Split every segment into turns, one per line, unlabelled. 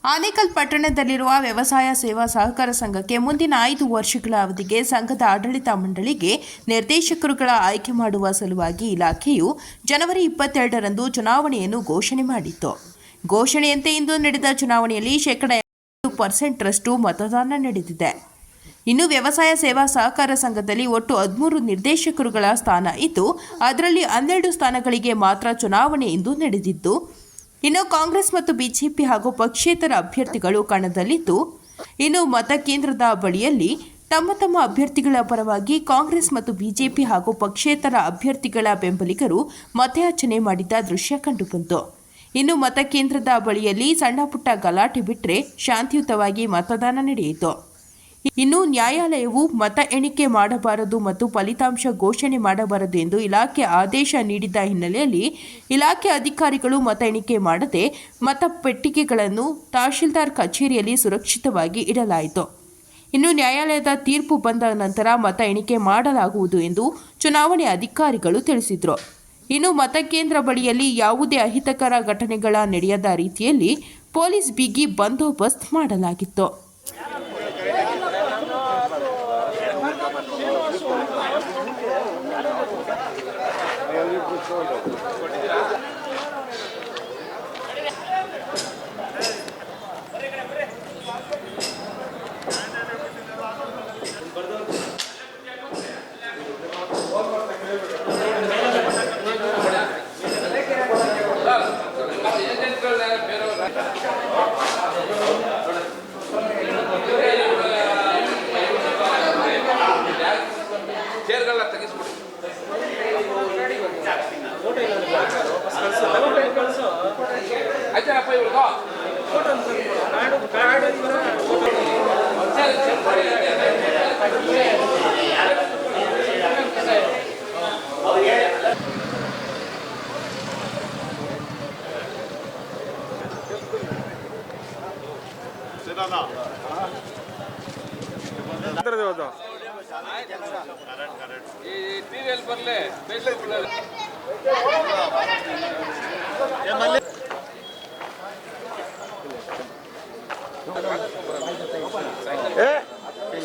ಆನೇಕಲ್ ಪಟ್ಟಣದಲ್ಲಿರುವ ವ್ಯವಸಾಯ ಸೇವಾ ಸಹಕಾರ ಸಂಘಕ್ಕೆ ಮುಂದಿನ 5 ವರ್ಷಗಳ ಅವಧಿಗೆ ಸಂಘದ ಆಡಳಿತ ಮಂಡಳಿಗೆ ನಿರ್ದೇಶಕರುಗಳ ಆಯ್ಕೆ ಮಾಡುವ ಸಲುವಾಗಿ ಇಲಾಖೆಯು ಜನವರಿ 22ರಂದು ಚುನಾವಣೆಯನ್ನು ಘೋಷಣೆ ಮಾಡಿತ್ತು. ಘೋಷಣೆಯಂತೆ ಇಂದು ನಡೆದ ಚುನಾವಣೆಯಲ್ಲಿ 50% ಮತದಾನ ನಡೆದಿದೆ. ಇನ್ನು ವ್ಯವಸಾಯ ಸೇವಾ ಸಹಕಾರ ಸಂಘದಲ್ಲಿ ಒಟ್ಟು 13 ನಿರ್ದೇಶಕರುಗಳ ಸ್ಥಾನ ಇದ್ದು, ಅದರಲ್ಲಿ 12 ಸ್ಥಾನಗಳಿಗೆ ಮಾತ್ರ ಚುನಾವಣೆ ಇಂದು ನಡೆದಿದ್ದು, ಇನ್ನು ಕಾಂಗ್ರೆಸ್ ಮತ್ತು ಬಿಜೆಪಿ ಹಾಗೂ ಪಕ್ಷೇತರ ಅಭ್ಯರ್ಥಿಗಳು ಕಣದಲ್ಲಿದ್ದು, ಇನ್ನು ಮತಕೇಂದ್ರದ ಬಳಿಯಲ್ಲಿ ತಮ್ಮ ತಮ್ಮ ಅಭ್ಯರ್ಥಿಗಳ ಪರವಾಗಿ ಕಾಂಗ್ರೆಸ್ ಮತ್ತು ಬಿಜೆಪಿ ಹಾಗೂ ಪಕ್ಷೇತರ ಅಭ್ಯರ್ಥಿಗಳ ಬೆಂಬಲಿಗರು ಮತಯಾಚನೆ ಮಾಡಿದ ದೃಶ್ಯ ಕಂಡುಬಂತು. ಇನ್ನು ಮತಕೇಂದ್ರದ ಬಳಿಯಲ್ಲಿ ಸಣ್ಣ ಪುಟ್ಟ ಗಲಾಟೆ ಬಿಟ್ಟರೆ ಶಾಂತಿಯುತವಾಗಿ ಮತದಾನ ನಡೆಯಿತು. ಇನ್ನು ನ್ಯಾಯಾಲಯವು ಮತ ಎಣಿಕೆ ಮಾಡಬಾರದು ಮತ್ತು ಫಲಿತಾಂಶ ಘೋಷಣೆ ಮಾಡಬಾರದು ಎಂದು ಇಲಾಖೆ ಆದೇಶ ನೀಡಿದ್ದ ಹಿನ್ನೆಲೆಯಲ್ಲಿ ಇಲಾಖೆ ಅಧಿಕಾರಿಗಳು ಮತ ಎಣಿಕೆ ಮಾಡದೆ ಮತಪೆಟ್ಟಿಗೆಗಳನ್ನು ತಹಶೀಲ್ದಾರ್ ಕಚೇರಿಯಲ್ಲಿ ಸುರಕ್ಷಿತವಾಗಿ ಇಡಲಾಯಿತು. ಇನ್ನು ನ್ಯಾಯಾಲಯದ ತೀರ್ಪು ಬಂದ ನಂತರ ಮತ ಎಣಿಕೆ ಮಾಡಲಾಗುವುದು ಎಂದು ಚುನಾವಣೆ ಅಧಿಕಾರಿಗಳು ತಿಳಿಸಿದರು. ಇನ್ನು ಮತಕೇಂದ್ರ ಬಳಿಯಲ್ಲಿ ಯಾವುದೇ ಅಹಿತಕರ ಘಟನೆಗಳ ನಡೆಯದ ರೀತಿಯಲ್ಲಿ ಪೊಲೀಸ್ ಬಿಗಿ ಬಂದೋಬಸ್ತ್ ಮಾಡಲಾಗಿತ್ತು.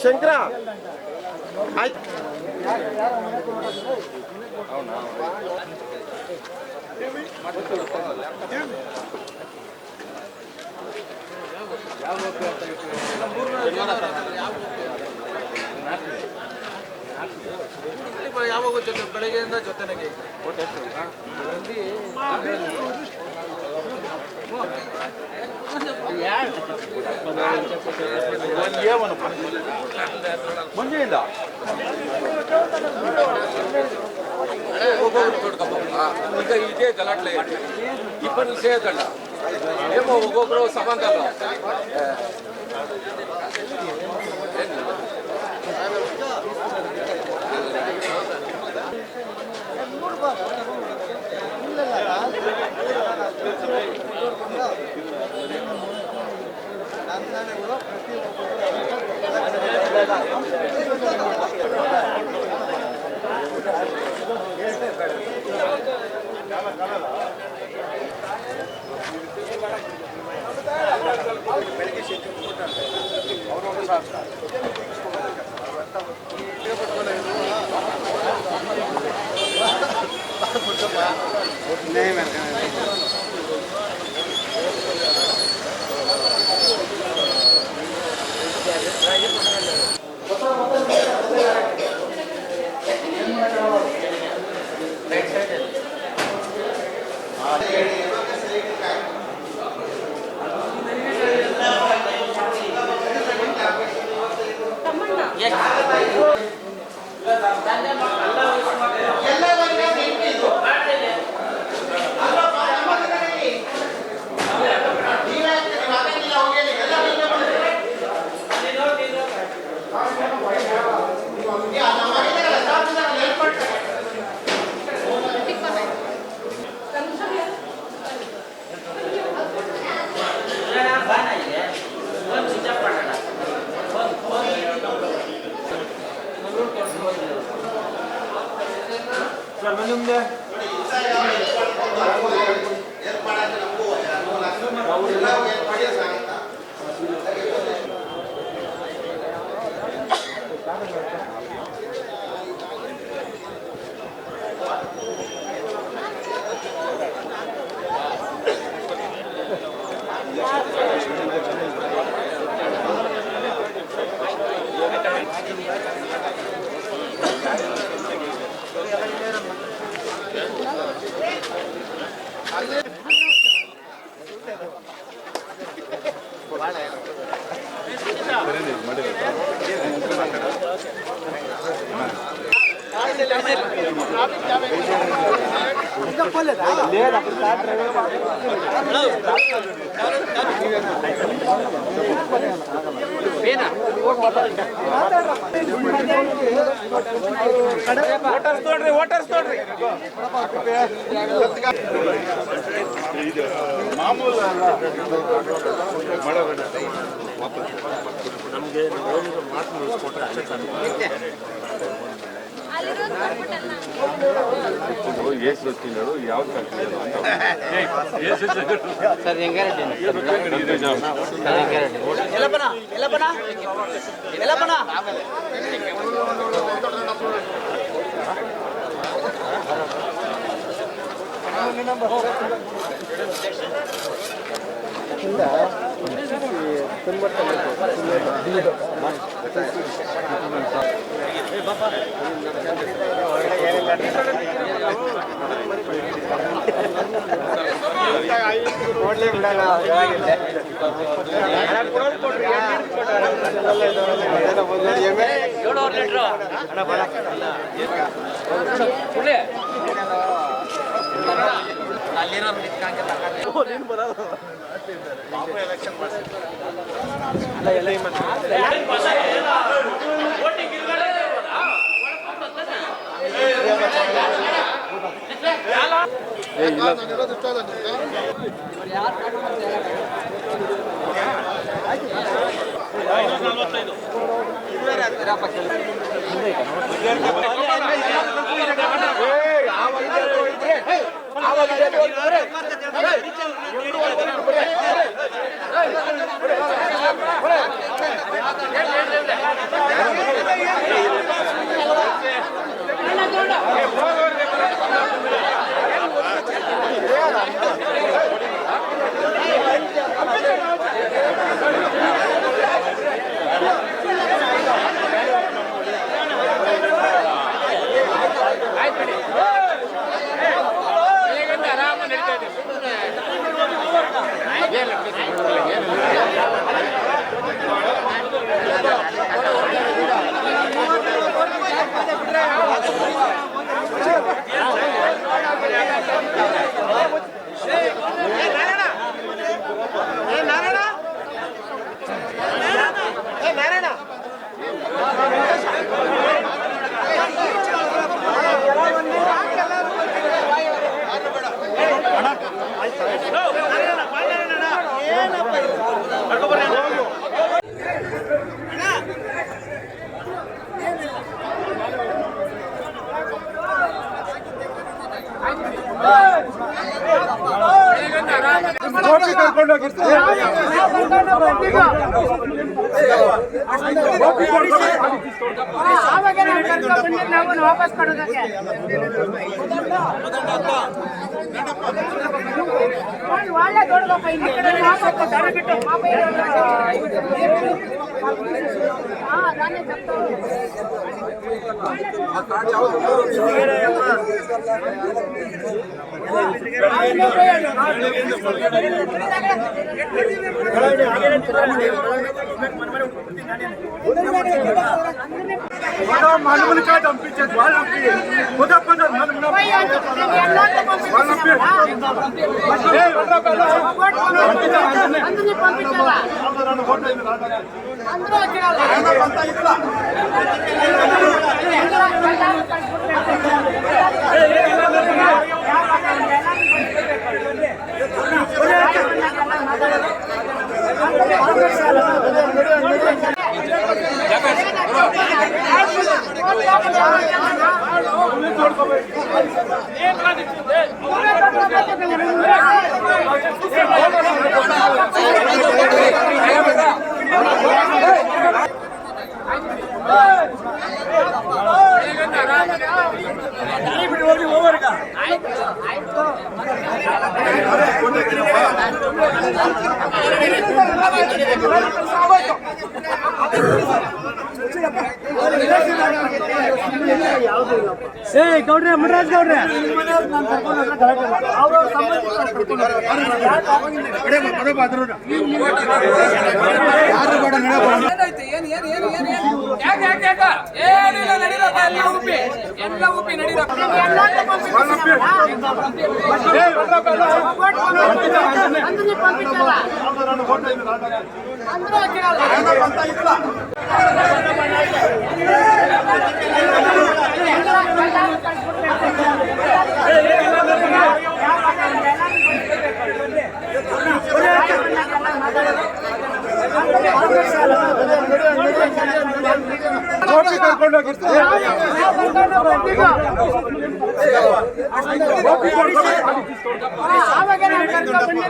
ಶಂಕರ
ಯಾವಾಗ ಜೊತೆ ಬೆಳಗ್ಗೆಯಿಂದ ಜೊತೆನಾಗೆ
ಮುಂಜೆಯಿಂದ
ಈಗ ಇದೇ ಗಲಾಟ್ಲೆ ಇಬ್ಬರು ಸೇರ್ಕಂಡ ಏಮೋ ಒಬ್ಬೊಬ್ರು ಸಂಬಂಧ ಅಲ್ಲ.
ನಿಮ್ದೆ
ಏರ್ಪಾಡಾಗಿ ನಮಗೂ ಮಾಮೂಲು
ವಾಪಸ್ ಕೊಡೋದಕ್ಕೆ ಒಳ್ಳೆ ದೊಡ್ಡದಪ್ಪ ಇಲ್ಲಿ ಬಿಟ್ಟು ನಾನೇ
ಗೌಡ್ರೆ ಮುನ್ರಾಜ್ ಗೌಡ್ರೆ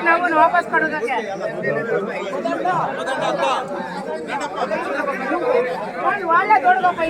ನಾವು ವಾಪಸ್ ಕೊಡೋದಕ್ಕೆ ಒಳ್ಳೆ ದೊಡ್ಡಪ್ಪ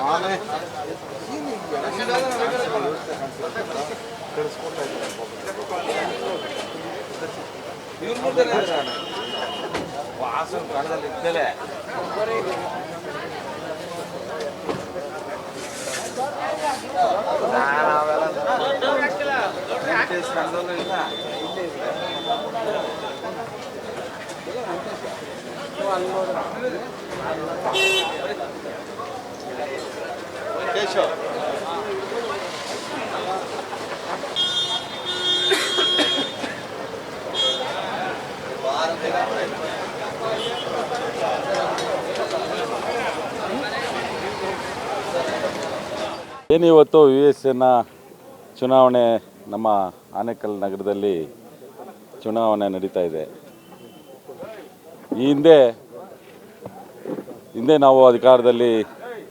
ನಾನೇ
ವಾಸನ ಕಣದಲ್ಲಿ ಇದ್ದಲೇ ಕೇಶವ್
ಏನಿವತ್ತು USN ಚುನಾವಣೆ ನಮ್ಮ ಆನೇಕಲ್ ನಗರದಲ್ಲಿ ಚುನಾವಣೆ ನಡೀತಾ ಇದೆ. ಈ ಹಿಂದೆ ನಾವು ಅಧಿಕಾರದಲ್ಲಿ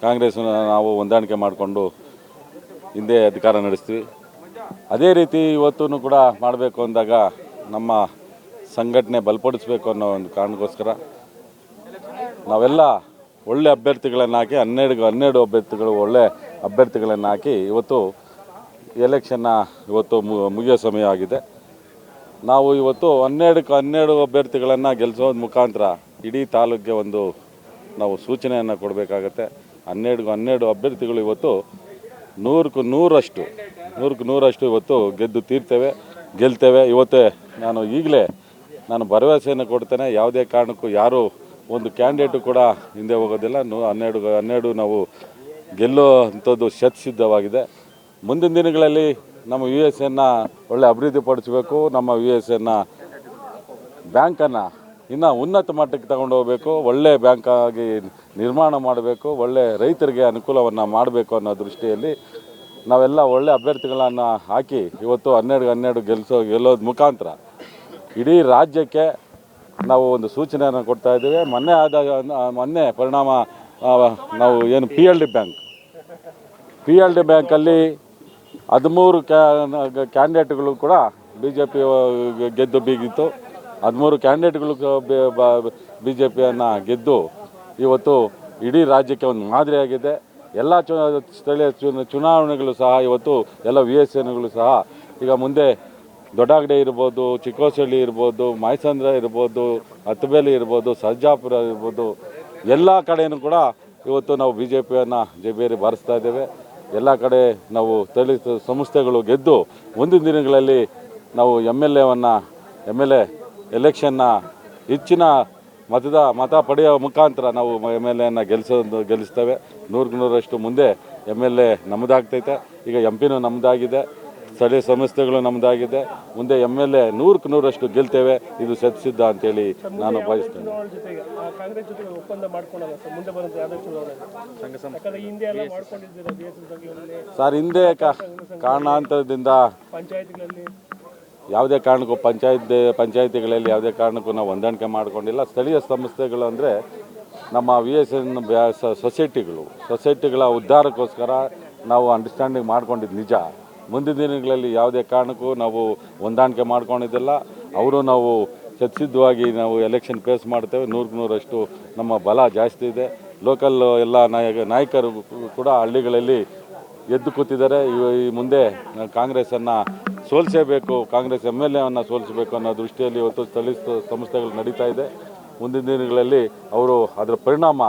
ಕಾಂಗ್ರೆಸ್ ನಾವು ಹೊಂದಾಣಿಕೆ ಮಾಡಿಕೊಂಡು ಹಿಂದೆ ಅಧಿಕಾರ ನಡೆಸ್ತೀವಿ. ಅದೇ ರೀತಿ ಇವತ್ತೂ ಕೂಡ ಮಾಡಬೇಕು ಅಂದಾಗ ನಮ್ಮ ಸಂಘಟನೆ ಬಲಪಡಿಸಬೇಕು ಅನ್ನೋ ಒಂದು ಕಾರಣಕ್ಕೋಸ್ಕರ ನಾವೆಲ್ಲ ಒಳ್ಳೆ ಅಭ್ಯರ್ಥಿಗಳನ್ನು ಹಾಕಿ 12 ಅಭ್ಯರ್ಥಿಗಳು ಒಳ್ಳೆ ಅಭ್ಯರ್ಥಿಗಳನ್ನು ಹಾಕಿ ಇವತ್ತು ಎಲೆಕ್ಷನ್ನ ಇವತ್ತು ಮುಗಿಯೋ ಸಮಯ ಆಗಿದೆ. ನಾವು ಇವತ್ತು 12 ಅಭ್ಯರ್ಥಿಗಳನ್ನು ಗೆಲ್ಲಿಸೋದ್ರ ಮುಖಾಂತರ ಇಡೀ ತಾಲೂಕಿಗೆ ಒಂದು ನಾವು ಸೂಚನೆಯನ್ನು ಕೊಡಬೇಕಾಗತ್ತೆ. 12 ಅಭ್ಯರ್ಥಿಗಳು ಇವತ್ತು 100ಕ್ಕೆ 100ರಷ್ಟು ಇವತ್ತು ಗೆಲ್ತೇವೆ. ಇವತ್ತೇ ನಾನು ಭರವಸೆಯನ್ನು ಕೊಡ್ತೇನೆ. ಯಾವುದೇ ಕಾರಣಕ್ಕೂ ಯಾರು ಒಂದು ಕ್ಯಾಂಡಿಡೇಟು ಕೂಡ ಹಿಂದೆ ಹೋಗೋದಿಲ್ಲ. 12 ನಾವು ಗೆಲ್ಲೋ ಅಂಥದ್ದು ಶತಸಿದ್ಧವಾಗಿದೆ. ಮುಂದಿನ ದಿನಗಳಲ್ಲಿ ನಮ್ಮ USN ಒಳ್ಳೆ ಅಭಿವೃದ್ಧಿ ಪಡಿಸಬೇಕು. ನಮ್ಮ USN ಬ್ಯಾಂಕನ್ನು ಇನ್ನು ಉನ್ನತ ಮಟ್ಟಕ್ಕೆ ತಗೊಂಡು ಹೋಗಬೇಕು. ಒಳ್ಳೆ ಬ್ಯಾಂಕಾಗಿ ನಿರ್ಮಾಣ ಮಾಡಬೇಕು. ಒಳ್ಳೆ ರೈತರಿಗೆ ಅನುಕೂಲವನ್ನು ಮಾಡಬೇಕು ಅನ್ನೋ ದೃಷ್ಟಿಯಲ್ಲಿ ನಾವೆಲ್ಲ ಒಳ್ಳೆ ಅಭ್ಯರ್ಥಿಗಳನ್ನು ಹಾಕಿ ಇವತ್ತು 12 ಗೆಲ್ಲೋದ್ರ ಮುಖಾಂತರ ಇಡೀ ರಾಜ್ಯಕ್ಕೆ ನಾವು ಒಂದು ಸೂಚನೆಯನ್ನು ಕೊಡ್ತಾ ಇದ್ದೇವೆ. ಮೊನ್ನೆ ಪರಿಣಾಮ ನಾವು ಏನು PLD ಬ್ಯಾಂಕಲ್ಲಿ 13 ಕ್ಯಾಂಡಿಡೇಟ್ಗಳು ಕೂಡ BJP ಗೆದ್ದು ಬೀಗಿತ್ತು. 13 ಕ್ಯಾಂಡಿಡೇಟ್ಗಳು BJPಯನ್ನು ಗೆದ್ದು ಇವತ್ತು ಇಡೀ ರಾಜ್ಯಕ್ಕೆ ಒಂದು ಮಾದರಿಯಾಗಿದೆ. ಎಲ್ಲ ಸ್ಥಳೀಯ ಚುನಾವಣೆಗಳು ಸಹ ಇವತ್ತು ಎಲ್ಲ USNಗಳು ಸಹ ಈಗ ಮುಂದೆ ದೊಡ್ಡಗಡೆ ಇರ್ಬೋದು, ಚಿಕ್ಕೋಸಳ್ಳಿ ಇರ್ಬೋದು, ಮಾಯಸಂದ್ರ ಇರ್ಬೋದು, ಹತ್ತಬೇಲಿ ಇರ್ಬೋದು, ಸರ್ಜಾಪುರ ಇರ್ಬೋದು, ಎಲ್ಲ ಕಡೆಯೂ ಕೂಡ ಇವತ್ತು ನಾವು BJPಯನ್ನು ಜೈಬೇರಿ ಬಾರಿಸ್ತಾ ಇದ್ದೇವೆ. ಎಲ್ಲ ಕಡೆ ನಾವು ಸ್ಥಳೀಯ ಸಂಸ್ಥೆಗಳು ಗೆದ್ದು ಮುಂದಿನ ದಿನಗಳಲ್ಲಿ ನಾವು MLA ಎಲೆಕ್ಷನ್ನ ಹೆಚ್ಚಿನ ಮತ ಪಡೆಯುವ ಮುಖಾಂತರ ನಾವು MLAಯನ್ನು ಗೆಲ್ಲಿಸ್ತೇವೆ. 100% ಮುಂದೆ MLA ನಮ್ಮದಾಗ್ತೈತೆ. ಈಗ MP ನಮ್ಮದಾಗಿದೆ, ಸ್ಥಳೀಯ ಸಂಸ್ಥೆಗಳು ನಮ್ಮದಾಗಿದೆ. ಮುಂದೆ MLA 100% ಗೆಲ್ತೇವೆ. ಇದು ಶತಸಿದ್ಧ ಅಂತೇಳಿ ನಾನು ಬಯಸ್ತೇನೆ. ಸರ್, ಹಿಂದೆ ಕಾರಣಾಂತರದಿಂದ ಯಾವುದೇ ಕಾರಣಕ್ಕೂ ಪಂಚಾಯಿತಿಗಳಲ್ಲಿ ಯಾವುದೇ ಕಾರಣಕ್ಕೂ ನಾವು ಹೊಂದಾಣಿಕೆ ಮಾಡಿಕೊಂಡಿಲ್ಲ. ಸ್ಥಳೀಯ ಸಂಸ್ಥೆಗಳು ಅಂದರೆ ನಮ್ಮ USN ಸೊಸೈಟಿಗಳ ಉದ್ಧಾರಕ್ಕೋಸ್ಕರ ನಾವು ಅಂಡರ್ಸ್ಟ್ಯಾಂಡಿಂಗ್ ಮಾಡ್ಕೊಂಡಿದ್ದು ನಿಜ. ಮುಂದಿನ ದಿನಗಳಲ್ಲಿ ಯಾವುದೇ ಕಾರಣಕ್ಕೂ ನಾವು ಹೊಂದಾಣಿಕೆ ಮಾಡ್ಕೊಂಡಿದ್ದಿಲ್ಲ. ನಾವು ಶತಸಿದ್ಧವಾಗಿ ನಾವು ಎಲೆಕ್ಷನ್ ಫೇಸ್ ಮಾಡ್ತೇವೆ. 100% ನಮ್ಮ ಬಲ ಜಾಸ್ತಿ ಇದೆ. ಲೋಕಲ್ ಎಲ್ಲ ನಾಯಕರು ಕೂಡ ಹಳ್ಳಿಗಳಲ್ಲಿ ಎದ್ದು ಕೂತಿದ್ದಾರೆ. ಈ ಮುಂದೆ ಕಾಂಗ್ರೆಸ್ಸನ್ನು ಸೋಲಿಸಬೇಕು, ಕಾಂಗ್ರೆಸ್ MLAವನ್ನು ಸೋಲಿಸಬೇಕು ಅನ್ನೋ ದೃಷ್ಟಿಯಲ್ಲಿ ಇವತ್ತು ಸ್ಥಳೀಯ ಸಂಸ್ಥೆಗಳು ನಡೀತಾ ಇದೆ. ಮುಂದಿನ ದಿನಗಳಲ್ಲಿ ಅದರ ಪರಿಣಾಮ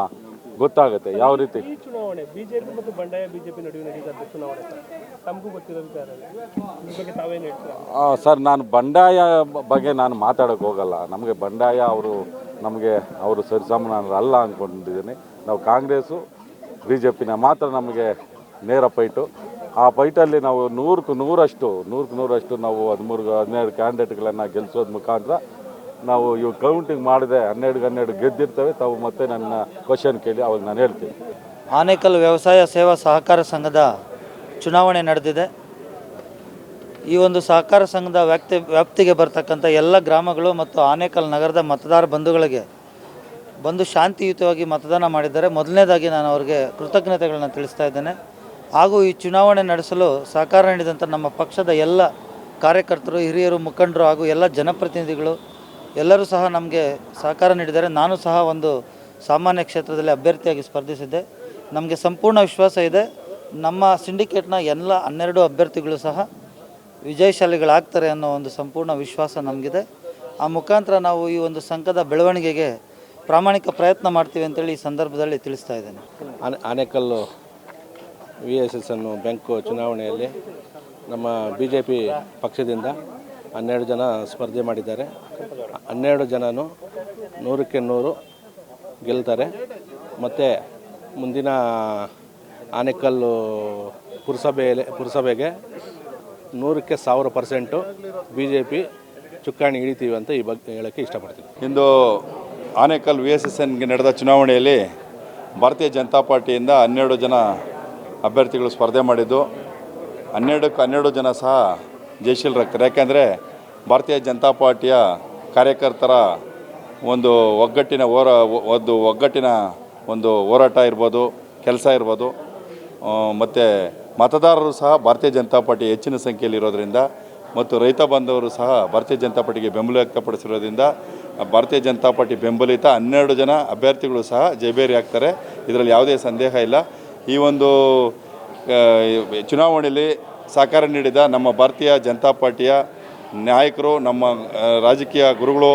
ಗೊತ್ತಾಗುತ್ತೆ ಯಾವ ರೀತಿ.
ಈ ಚುನಾವಣೆ ಬಿಜೆಪಿ ಮತ್ತು ಬಂಡಾಯ ಬಿಜೆಪಿ ನಡುವೆ ನಡೀತದೆ ಚುನಾವಣೆ ಸರ್, ತಮಗೂ ಗೊತ್ತಿರೋ ವಿಚಾರ ಈ ಬಗ್ಗೆ ತಾವೇನು ಹೇಳ್ತೀರಾ?
ಸರ್, ನಾನು ಬಂಡಾಯ ಬಗ್ಗೆ ನಾನು ಮಾತಾಡೋಕ್ಕೆ ಹೋಗಲ್ಲ. ನಮಗೆ ಬಂಡಾಯ ಅವರು ಸರಿಸಮಾನರು ಅಲ್ಲ ಅಂದ್ಕೊಂಡಿದ್ದೀನಿ. ನಾವು ಕಾಂಗ್ರೆಸ್ಸು BJPನ ಮಾತ್ರ ನಮಗೆ ನೇರ ಫೈಟು. ಆ ಫೈಟಲ್ಲಿ ನಾವು 100% ನಾವು 13-12 ಕ್ಯಾಂಡಿಡೇಟ್ಗಳನ್ನು ಗೆಲ್ಲಿಸೋದ್ರ ಮುಖಾಂತರ ನಾವು ಇವು ಕೌಂಟಿಂಗ್ ಮಾಡಿದೆ 12 ಗೆದ್ದಿರ್ತೇವೆ. ತಾವು ಮತ್ತೆ ನನ್ನ ಕ್ವಶನ್ ಕೇಳಿ ಅವಾಗ ನಾನು ಹೇಳ್ತೀನಿ.
ಆನೇಕಲ್ ವ್ಯವಸಾಯ ಸೇವಾ ಸಹಕಾರ ಸಂಘದ ಚುನಾವಣೆ ನಡೆದಿದೆ. ಈ ಒಂದು ಸಹಕಾರ ಸಂಘದ ವ್ಯಾಪ್ತಿಗೆ ಬರ್ತಕ್ಕಂಥ ಎಲ್ಲ ಗ್ರಾಮಗಳು ಮತ್ತು ಆನೇಕಲ್ ನಗರದ ಮತದಾರ ಬಂಧುಗಳಿಗೆ ಬಂದು ಶಾಂತಿಯುತವಾಗಿ ಮತದಾನ ಮಾಡಿದ್ದಾರೆ. ಮೊದಲನೇದಾಗಿ ನಾನು ಅವರಿಗೆ ಕೃತಜ್ಞತೆಗಳನ್ನು ತಿಳಿಸ್ತಾ ಇದ್ದೇನೆ. ಹಾಗೂ ಈ ಚುನಾವಣೆ ನಡೆಸಲು ಸಹಕಾರ ನೀಡಿದಂಥ ನಮ್ಮ ಪಕ್ಷದ ಎಲ್ಲ ಕಾರ್ಯಕರ್ತರು, ಹಿರಿಯರು, ಮುಖಂಡರು ಹಾಗೂ ಎಲ್ಲ ಜನಪ್ರತಿನಿಧಿಗಳು ಎಲ್ಲರೂ ಸಹ ನಮಗೆ ಸಹಕಾರ ನೀಡಿದ್ದಾರೆ. ನಾನು ಸಹ ಒಂದು ಸಾಮಾನ್ಯ ಕ್ಷೇತ್ರದಲ್ಲಿ ಅಭ್ಯರ್ಥಿಯಾಗಿ ಸ್ಪರ್ಧಿಸಿದ್ದೆ. ನಮಗೆ ಸಂಪೂರ್ಣ ವಿಶ್ವಾಸ ಇದೆ, ನಮ್ಮ ಸಿಂಡಿಕೇಟ್ನ ಎಲ್ಲ 12 ಅಭ್ಯರ್ಥಿಗಳು ಸಹ ವಿಜಯಶಾಲಿಗಳಾಗ್ತಾರೆ ಅನ್ನೋ ಒಂದು ಸಂಪೂರ್ಣ ವಿಶ್ವಾಸ ನಮಗಿದೆ. ಆ ಮುಖಾಂತರ ನಾವು ಈ ಒಂದು ಸಂಘದ ಬೆಳವಣಿಗೆಗೆ ಪ್ರಾಮಾಣಿಕ ಪ್ರಯತ್ನ ಮಾಡ್ತೀವಿ ಅಂತೇಳಿ ಈ ಸಂದರ್ಭದಲ್ಲಿ ತಿಳಿಸ್ತಾ ಇದ್ದೇನೆ.
ಆನೇಕಲ್ಲು
VSS ಬ್ಯಾಂಕ್ ಚುನಾವಣೆಯಲ್ಲಿ ನಮ್ಮ BJP ಪಕ್ಷದಿಂದ 12 ಜನ ಸ್ಪರ್ಧೆ ಮಾಡಿದ್ದಾರೆ. 12 ಜನನೂ 100ಕ್ಕೆ 100 ಗೆಲ್ತಾರೆ. ಮತ್ತು ಮುಂದಿನ ಆನೇಕಲ್ಲು ಪುರಸಭೆಗೆ 100ಕ್ಕೆ 1000% BJP ಚುಕ್ಕಾಣಿ ಹಿಡಿತೀವಿ ಅಂತ ಈ ಬಗ್ಗೆ ಹೇಳೋಕ್ಕೆ ಇಷ್ಟಪಡ್ತೀನಿ.
ಇಂದು ಆನೇಕಲ್ VSSNಗೆ ನಡೆದ ಚುನಾವಣೆಯಲ್ಲಿ ಭಾರತೀಯ ಜನತಾ ಪಾರ್ಟಿಯಿಂದ 12 ಜನ ಅಭ್ಯರ್ಥಿಗಳು ಸ್ಪರ್ಧೆ ಮಾಡಿದ್ದು 12ಕ್ಕೆ 12 ಜನ ಸಹ ಜಯಶೀಲರಾಗ್ತಾರೆ. ಯಾಕೆಂದರೆ ಭಾರತೀಯ ಜನತಾ ಪಾರ್ಟಿಯ ಕಾರ್ಯಕರ್ತರ ಒಂದು ಒಗ್ಗಟ್ಟಿನ ಹೋರಾಟ ಇರ್ಬೋದು, ಕೆಲಸ ಇರ್ಬೋದು, ಮತ್ತು ಮತದಾರರು ಸಹ ಭಾರತೀಯ ಜನತಾ ಪಾರ್ಟಿ ಹೆಚ್ಚಿನ ಸಂಖ್ಯೆಯಲ್ಲಿ ಇರೋದರಿಂದ ಮತ್ತು ರೈತ ಬಾಂಧವರು ಸಹ ಭಾರತೀಯ ಜನತಾ ಪಾರ್ಟಿಗೆ ಬೆಂಬಲ ವ್ಯಕ್ತಪಡಿಸಿರೋದ್ರಿಂದ ಭಾರತೀಯ ಜನತಾ ಪಾರ್ಟಿ ಬೆಂಬಲಿತ 12 ಜನ ಅಭ್ಯರ್ಥಿಗಳು ಸಹ ಜಯಬೇರಿ ಆಗ್ತಾರೆ. ಇದರಲ್ಲಿ ಯಾವುದೇ ಸಂದೇಹ ಇಲ್ಲ. ಈ ಒಂದು ಚುನಾವಣೆಯಲ್ಲಿ ಸಹಕಾರ ನೀಡಿದ ನಮ್ಮ ಭಾರತೀಯ ಜನತಾ ಪಾರ್ಟಿಯ ನಾಯಕರು, ನಮ್ಮ ರಾಜಕೀಯ ಗುರುಗಳು,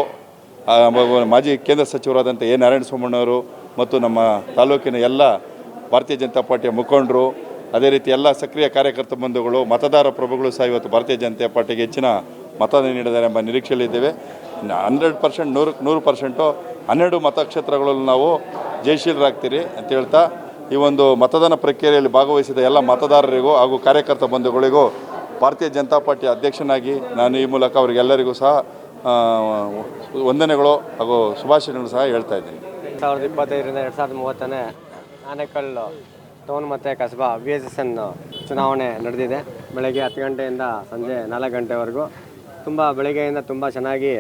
ಮಾಜಿ ಕೇಂದ್ರ ಸಚಿವರಾದಂಥ ನಾರಾಯಣಸ್ವಾಮಣ್ಣವರು ಮತ್ತು ನಮ್ಮ ತಾಲೂಕಿನ ಎಲ್ಲ ಭಾರತೀಯ ಜನತಾ ಪಾರ್ಟಿಯ ಮುಖಂಡರು, ಅದೇ ರೀತಿ ಎಲ್ಲ ಸಕ್ರಿಯ ಕಾರ್ಯಕರ್ತ ಬಂಧುಗಳು, ಮತದಾರ ಪ್ರಭುಗಳು ಸಹ ಇವತ್ತು ಭಾರತೀಯ ಜನತಾ ಪಾರ್ಟಿಗೆ ಹೆಚ್ಚಿನ ಮತ ನೀಡಿದ್ದಾರೆ ಎಂಬ ನಿರೀಕ್ಷೆಯಲ್ಲಿದ್ದೇವೆ. 100% 100% 12 ಮತಕ್ಷೇತ್ರಗಳಲ್ಲಿ ನಾವು ಜಯಶೀಲರಾಗ್ತೀರಿ ಅಂತ ಹೇಳ್ತಾ, ಈ ಒಂದು ಮತದಾನ ಪ್ರಕ್ರಿಯೆಯಲ್ಲಿ ಭಾಗವಹಿಸಿದ ಎಲ್ಲ ಮತದಾರರಿಗೂ ಹಾಗೂ ಕಾರ್ಯಕರ್ತ ಬಂಧುಗಳಿಗೂ ಭಾರತೀಯ ಜನತಾ ಪಾರ್ಟಿ ಅಧ್ಯಕ್ಷನಾಗಿ ನಾನು ಈ ಮೂಲಕ ಅವರಿಗೆಲ್ಲರಿಗೂ ಸಹ ವಂದನೆಗಳು ಹಾಗೂ ಶುಭಾಶಯಗಳು ಸಹ ಹೇಳ್ತಾ ಇದ್ದೀನಿ.
2025ರಿಂದ 2030ನೇ ಆನೇಕಲ್ ಟೌನ್ ಮತ್ತು ಕಸಬಾ VSSN ಚುನಾವಣೆ ನಡೆದಿದೆ. ಬೆಳಗ್ಗೆ 10 ಗಂಟೆಯಿಂದ ಸಂಜೆ 4 ಗಂಟೆವರೆಗೂ ಬೆಳಗ್ಗೆಯಿಂದ ತುಂಬ ಚೆನ್ನಾಗಿ